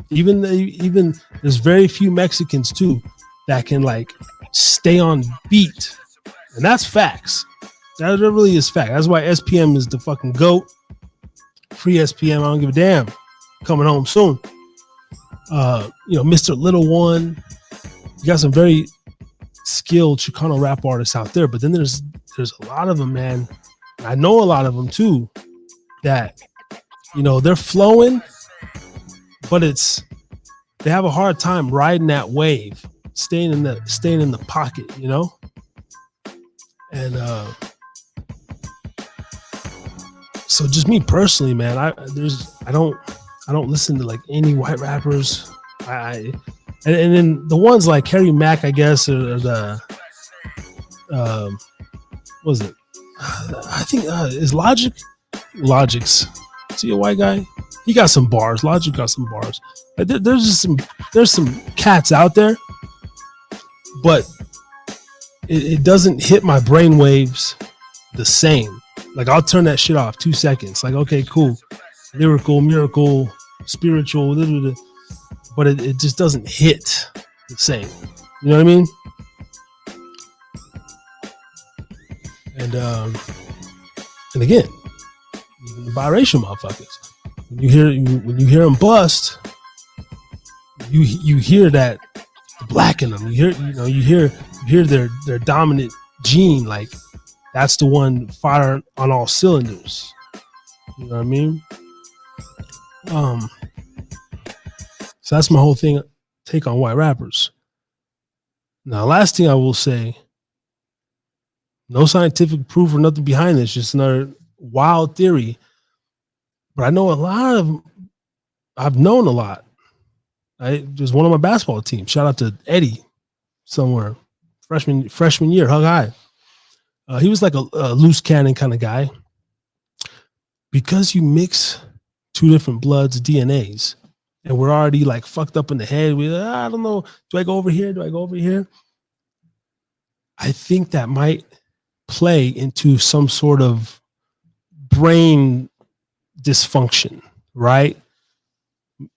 Even there's very few Mexicans too that can like stay on beat, and that's facts. That really is fact. That's why SPM is the fucking GOAT. Free SPM. I don't give a damn. Coming home soon. Mr. Little One. You got some very skilled Chicano rap artists out there, but then there's a lot of them, man. I know a lot of them too that, they're flowing, but they have a hard time riding that wave, staying in the pocket, and so just me personally, man, I don't listen to like any white rappers. And then the ones like Harry Mack, I guess, or the what was it? I think is Logic's. Is he a white guy? He got some bars. Logic got some bars. There's some cats out there, but it doesn't hit my brainwaves the same. Like, I'll turn that shit off 2 seconds. Like, okay, cool, lyrical, miracle, spiritual, but it just doesn't hit the same. You know what I mean? And again, even the biracial motherfuckers, when you hear them bust, you hear that black in them. You hear their dominant gene. Like, that's the one firing on all cylinders. You know what I mean? So that's my whole take on white rappers. Now, last thing I will say, no scientific proof or nothing behind this, just another wild theory. But I know I've known a lot. There's one on my basketball team. Shout out to Eddie somewhere. Freshman year, hug high. He was like a loose cannon kind of guy. Because you mix two different bloods, DNAs, and we're already like fucked up in the head. I don't know. Do I go over here? Do I go over here? I think that might play into some sort of brain dysfunction, right?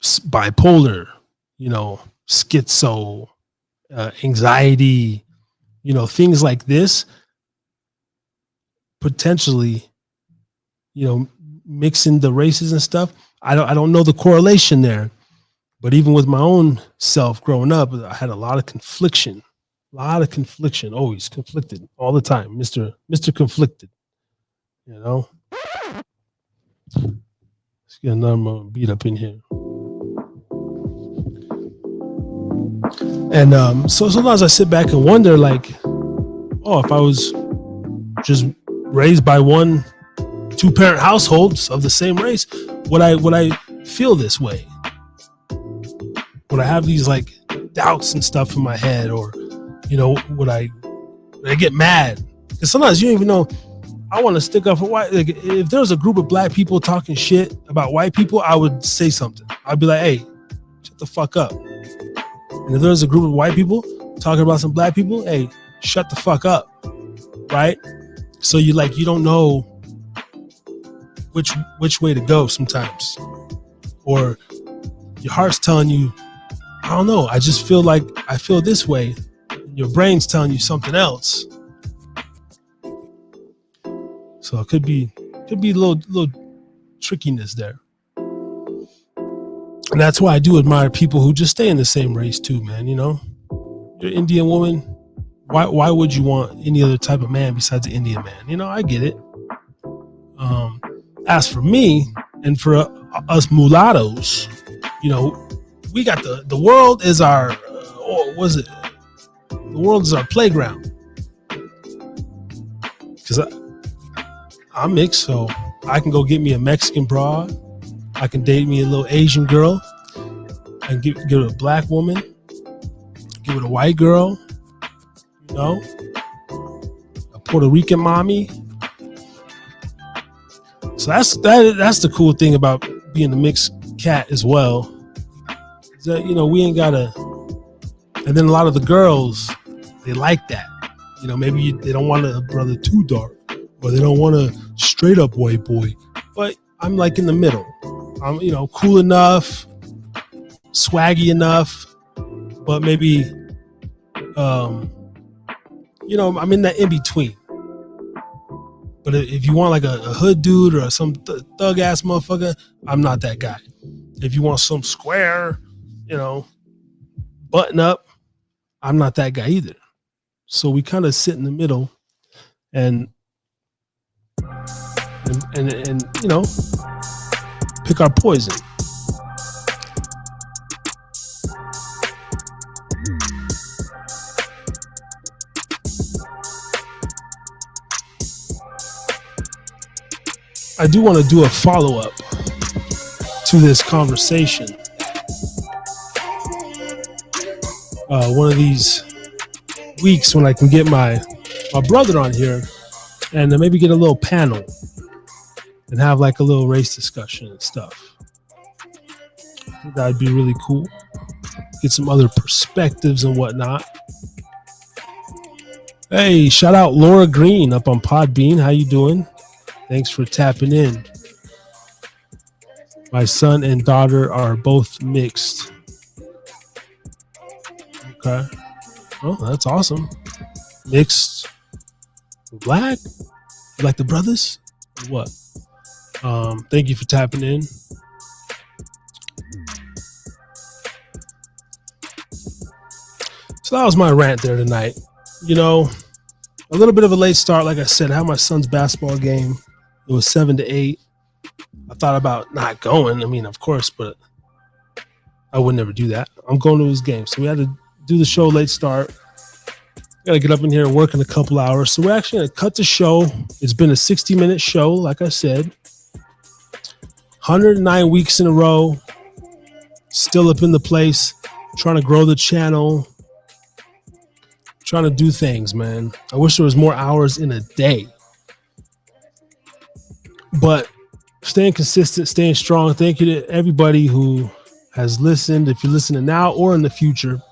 Bipolar, schizo, anxiety, things like this. Potentially, mixing the races and stuff. I don't know the correlation there, but even with my own self growing up, I had a lot of confliction, always conflicted all the time. Mr. Conflicted, Let's get another beat up in here. And so sometimes I sit back and wonder, like, if I was just raised by 2-parent households of the same race, would I feel this way? Would I have these like doubts and stuff in my head, or would I get mad? Because sometimes you don't even know. I want to stick up for white. Like, if there was a group of black people talking shit about white people, I would say something. I'd be like, hey, shut the fuck up. And if there was a group of white people talking about some black people, hey, shut the fuck up. Right? So you don't know which way to go sometimes, or your heart's telling you, I don't know, I just feel like I feel this way. Your brain's telling you something else. So it could be a little trickiness there. And that's why I do admire people who just stay in the same race too, man. You're an Indian woman. Why would you want any other type of man besides an Indian man? I get it. As for me and for us mulattoes, we got the world is our, the world is our playground. Because I'm mixed, so I can go get me a Mexican broad. I can date me a little Asian girl. I can give it a black woman. Give it a white girl. A Puerto Rican mommy, So that's the cool thing about being a mixed cat as well. Is that, we ain't gotta. And then a lot of the girls, they like that. Maybe they don't want a brother too dark, or they don't want a straight up white boy. But I'm like in the middle. I'm, cool enough, swaggy enough, but maybe, I'm in that in between. But if you want like a hood dude or some thug ass motherfucker, I'm not that guy. If you want some square, button up, I'm not that guy either. So we kind of sit in the middle and pick our poison. I do want to do a follow-up to this conversation. One of these weeks when I can get my brother on here and maybe get a little panel and have like a little race discussion and stuff. I think that'd be really cool. Get some other perspectives and whatnot. Hey, shout out Laura Green up on Podbean. How you doing? Thanks for tapping in. My son and daughter are both mixed. Okay. Oh, that's awesome. Mixed black? You like the brothers? Or what? Thank you for tapping in. So that was my rant there tonight. A little bit of a late start. Like I said, I had my son's basketball game. It was 7 to 8. I thought about not going. I mean, of course, but I would never do that. I'm going to his game. So we had to do the show late start. Got to get up in here and work in a couple hours. So we're actually going to cut the show. It's been a 60-minute show, like I said. 109 weeks in a row. Still up in the place. Trying to grow the channel. Trying to do things, man. I wish there was more hours in a day. But staying consistent, staying strong. Thank you to everybody who has listened. If you're listening now or in the future,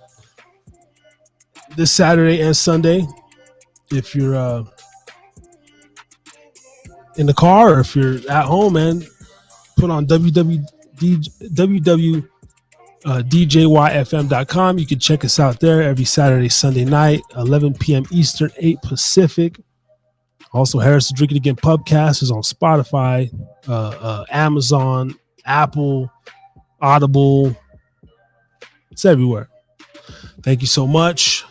this Saturday and Sunday, if you're in the car or if you're at home, man, put on www.djyfm.com. You can check us out there every Saturday, Sunday night, 11 p.m. Eastern, 8 Pacific. Also, Harris is Drinking Again Pubcast is on Spotify, Amazon, Apple, Audible. It's everywhere. Thank you so much.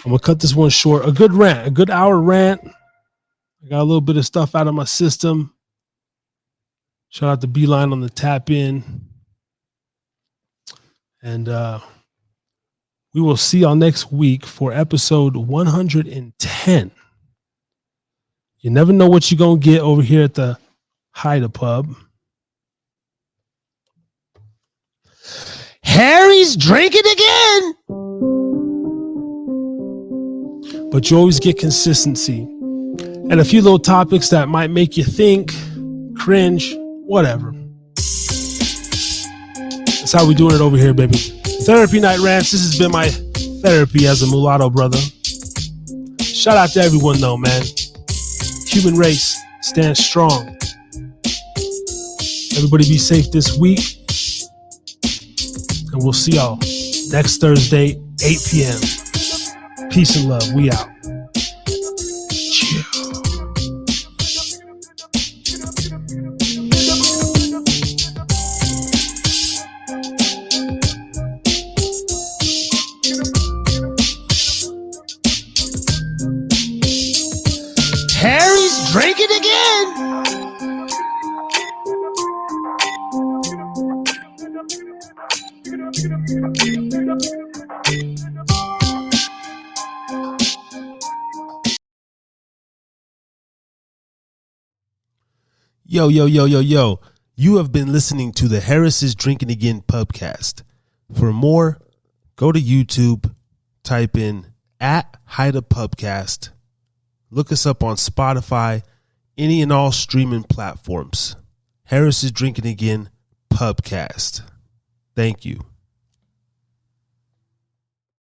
I'm going to cut this one short. A good rant, a good hour rant. I got a little bit of stuff out of my system. Shout out to Beeline on the tap in. And we will see y'all next week for episode 110. You never know what you're going to get over here at the Haida Pub. Harry's drinking again. But you always get consistency and a few little topics that might make you think, cringe, whatever. That's how we doing it over here, baby. Therapy Night Rants. This has been my therapy as a mulatto brother. Shout out to everyone, though, man. Human race, stand strong. Everybody be safe this week. And we'll see y'all next Thursday, 8 p.m. Peace and love. We out. Harry's drinking again. Yo, yo, yo, yo, yo. You have been listening to the Harris is Drinking Again Pubcast. For more, go to YouTube, type in @Haida Pubcast. Look us up on Spotify, any and all streaming platforms. Harris is Drinking Again Pubcast. Thank you.